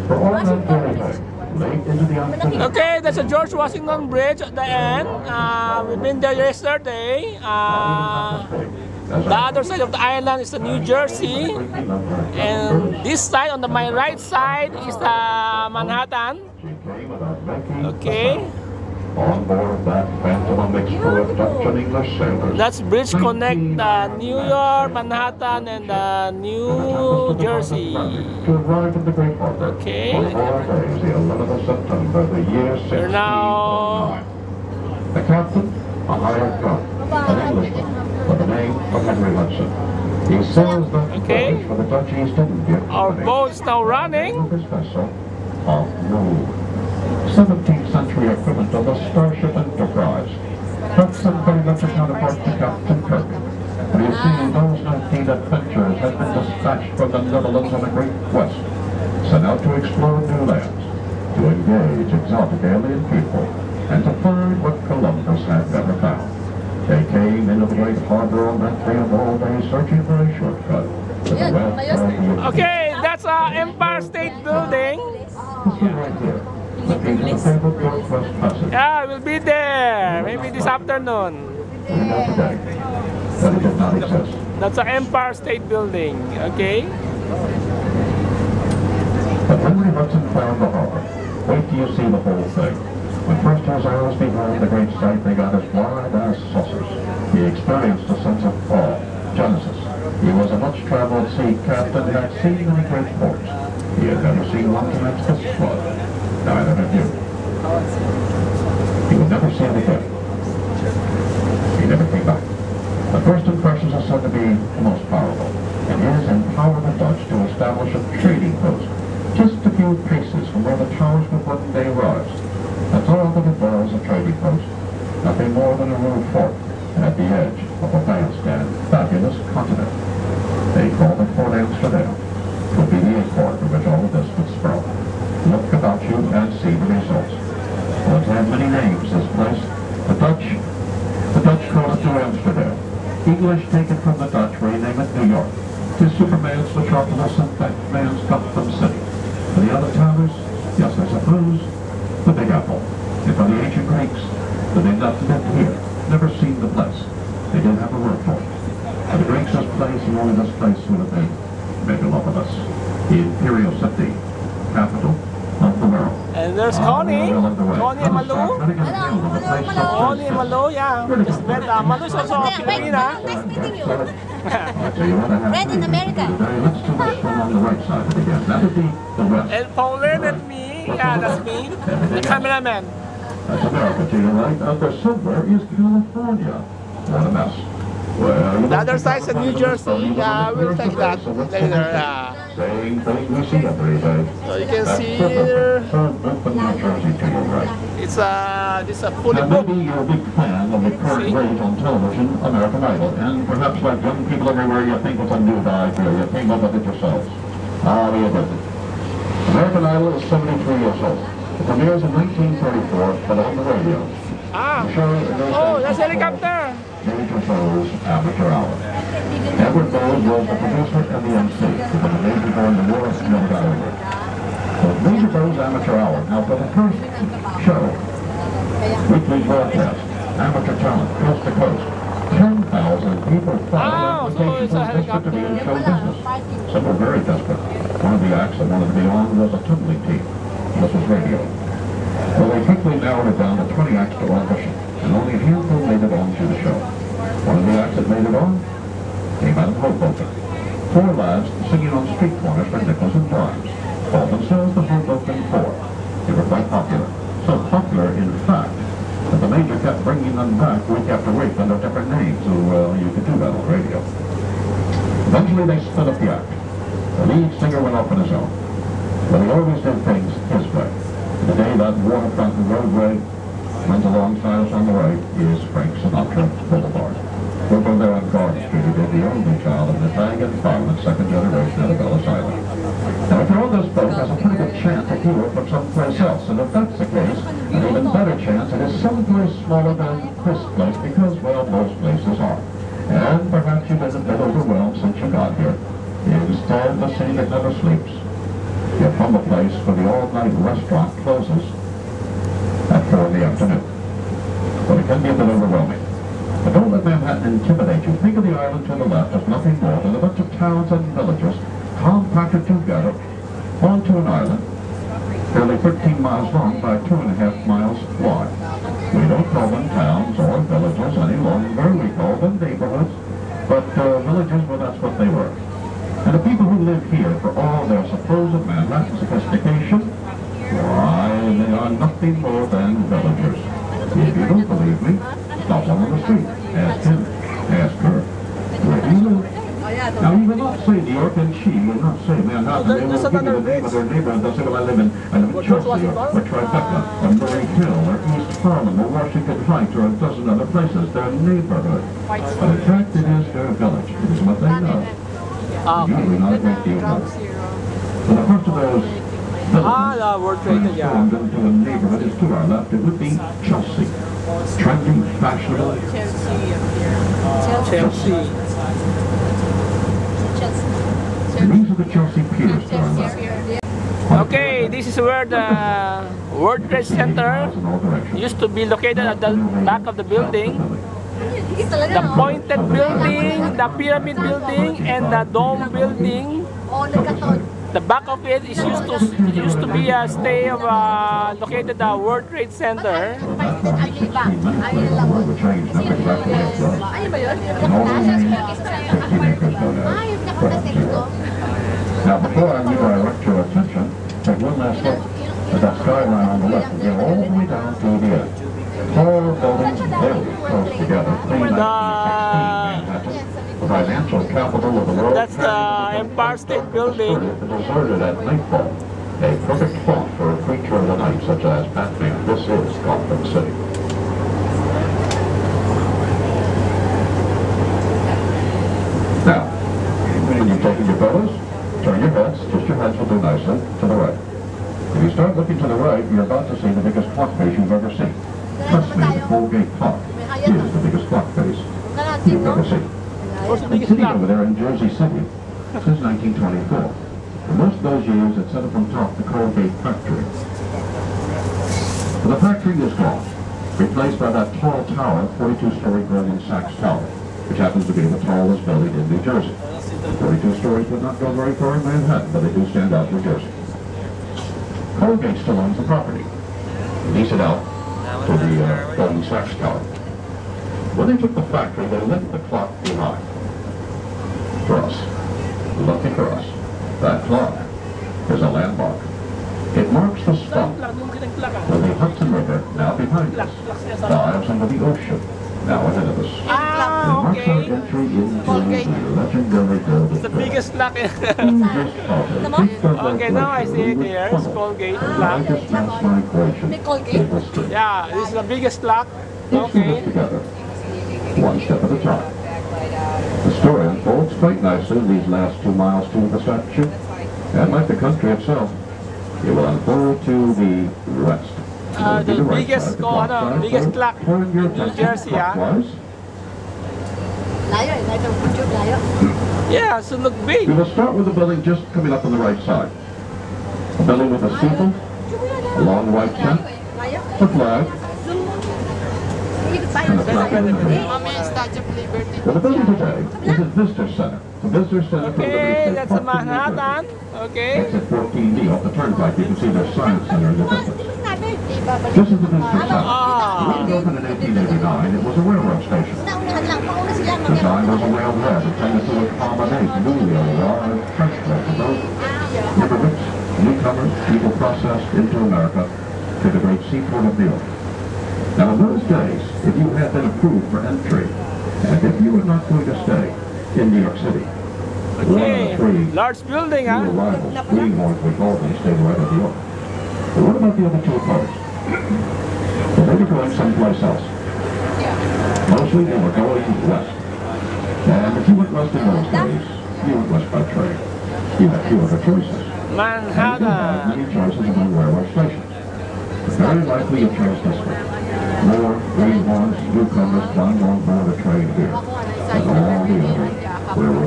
For all that everything, late into the afternoon. Okay, that's a George Washington Bridge at the end. We've been there yesterday. The other side of the island is the New Jersey, and this side on my right side is the Manhattan. Okay. On board that Phantom mixed full of Dutch and English sailors. That's bridge connect New York, Manhattan, and New Jersey. To arrive in the Great Harbor. Okay. On 4 days, the 11th of September, the year 1609. Now, The captain, a hired gun, an Englishman, with the name of Henry Hudson. He sails the voyage for the Dutch East India Company. our boat's now running. His vessel, of Mood. 17th century equivalent of the Starship Enterprise. Hudson very much a counterpart to Captain Kirk. But you see, those 19 adventurers had been dispatched from the Netherlands on the Great West, sent out to explore new lands, to engage exotic alien people, and to find what Columbus had never found. They came into the Great Harbor on that day of all days, searching for a shortcut to the west. Okay, that's Empire State Building. This is right here. Yeah, we'll be there. Maybe this afternoon. That's the Empire State Building. Okay. But Henry Hudson found the harbor. Wait till you see the whole thing. When first his eyes behind the great sight, they got as wide as saucers. He experienced a sense of awe, genesis. He was a much-traveled sea captain and had seen many great ports. He had never seen one to match this flood. Neither had you. He would never see it again. He never came back. The first impressions are said to be the most powerful. It is empower the Dutch to establish a trading post just a few paces from where the towers would one day rise. That's all that it was, a trading post. Nothing more than a rude fort at the edge of a vast fabulous continent. They called it Fort Amsterdam. It would be the airport from which all of this would sprout. Look about you and see the results. Well, it had many names, this place. The Dutch call it New Amsterdam. English take it from the Dutch, rename it New York. Tis Superman's metropolis and Batman's Gotham City. For the other towers, yes, I suppose, the Big Apple. And for the ancient Greeks, that they not lived here, never seen the place. They didn't have a word for it. For the Greeks, this place, and only this place would have been megalopolis, the imperial city, capital of the world. And there's Connie. Connie and Malu. Connie and Malu, yeah. Just met Malu is also a Filipina. Nice meeting you. Red in America. Let's do this one on the right side of it again. That would be the west. And Pauline and me. Yeah, that's me. The cameraman. That's America to your right. Out there somewhere is California. What a mess. Well, the other side is New Jersey. We'll take that later. Same thing we see every day. So you can see here. New Jersey to your right. It's a fully booked. Maybe you're a big fan of the current rate on television, American Idol, and perhaps like young people everywhere, you think it's a new idea. You came up with it yourselves. We admit it. American Idol is 73 years old. It premieres in 1934, but on the radio. Oh, that's helicopter. Major shows, amateur hour. Edward Bowes was the producer and the MC, because the Major during the war never got over. So Major Bowes Amateur Hour. Now for the first show, weekly broadcast, amateur talent, coast to coast, 10,000 people followed the invitation to be in show business. Some were very desperate. One of the acts that wanted to be on was a tumbling team. This was radio. Well, they quickly narrowed it down to 20 acts to audition, and only a handful made it on to the show. One of the acts that made it on came out of Hoboken. 4 lads singing on street corners for nickels and dimes, called themselves the Hoboken Four. They were quite popular. So popular, in fact, that the Major kept bringing them back week after week under different names, so you could do that on radio. Eventually they split up the act. The lead singer went off on his own, but he always did things his way. The day that waterfront roadway runs alongside us on the right is Frank Sinatra Boulevard. We'll go there on Garden Street, who did the only child of an Italian violent second generation out of Ellis Island. Now, if you're on this boat, there's a pretty good chance that you were from someplace else, and if that's the case, an even better chance it is someplace smaller than this place, because, well, most places are. And perhaps you've been a bit overwhelmed since you got here. Instead, the city that never sleeps. You're from the place for the all-night restaurant closes at 4 in the afternoon. But it can be a bit overwhelming. But don't let Manhattan intimidate you. Think of the island to the left as nothing more than a bunch of towns and villages compacted together onto an island, barely 13 miles long by 2.5 miles wide. We don't call them towns or villages any longer. We call them neighborhoods, but villages, well, that's what they were. And the people who live here, for all their supposed Manhattan sophistication, why, they are nothing more than villagers. If you don't believe me, stop them on the street. Ask him. Ask her. Where do you live? Now, he will not say New York, and she will not say Manhattan. They will give you the name of their neighborhood. They'll say, well, I live in Chelsea, or Tribeca, or Murray Hill, or East Harlem, or Washington Heights, or a dozen other places. Their neighborhood. But in fact, it is their village. It is what they know. Usually not a great deal more. So the first of those transformed into a neighborhood is to our left. It would be Chelsea. Trendy, fashionable. Chelsea. These are the Chelsea piers to our left. Okay, this is where the World Trade Center used to be located at the back of the building. The pointed building, the pyramid building, and the dome building. The back of it is used to be a stay of located the World Trade Center. Now, before I redirect your attention, take one last look at that skyline on the left and get all the way down to the end. Tall buildings very close together. The financial capital of the world. That's the Empire State Building. Deserted at nightfall. A perfect spot for a creature of the night such as Batman. This is Gotham City. Now, when you've taken your photos, turn your heads, just your heads will do nicely, to the right. If you start looking to the right, you're about to see the biggest clock face you've ever seen. Trust me, the Colgate clock is the biggest clock face you've ever seen. It's sitting over there in Jersey City since 1924. For most of those years, it set up on top the Colgate factory. But the factory is gone, replaced by that tall tower, 42-story Goldman Sachs Tower, which happens to be the tallest building in New Jersey. 42 stories would not go very far in Manhattan, but they do stand out in New Jersey. Colgate still owns the property. Lease it out to the Goldman Sachs Tower. When they took the factory, they left the clock behind. For us, lucky for us, that clock is a landmark. It marks the spot where the Hudson River, now behind us, dives into the ocean, now ahead of us. It marks our entry into the legendary Golden It's the biggest clock. Okay, now I see it here. It's Colgate clock. Yeah, this is the biggest clock. Okay. One step at a time. The story unfolds quite nicely in these last 2 miles to the statue, and like the country itself, it will unfold to the west. The biggest clock in New Jersey, yeah, so look big. We will start with the building just coming up on the right side. A building with a steeple, a long white tent, a flag, and a flag in the middle. Well, the building today is a visitor center. The visitor center for the Okay, that's a Manhattan. Okay. Exit 14D off the turnpike. You can see their science center in the distance. This is the visitor center. When it opened in 1889, it was a railroad station. The sign was a railhead intended to accommodate newly arrived fresh vegetables, immigrants, newcomers, people processed into America to the great seaport of New York. Now, in those days, if you had been approved for entry, and if you were not going to stay in New York City, one of the three large building, new arrivals, greenhorns we call them, stayed right in New York. But what about the other two opponents? Well, they were going someplace else. Mostly they were going west. And if you went west in those days, you went west by train. You had few other choices. Manhattan. Many choices among railroad stations. Very likely you chose this one. More greenhorns, newcomers flying on board a train here, and all the other railroad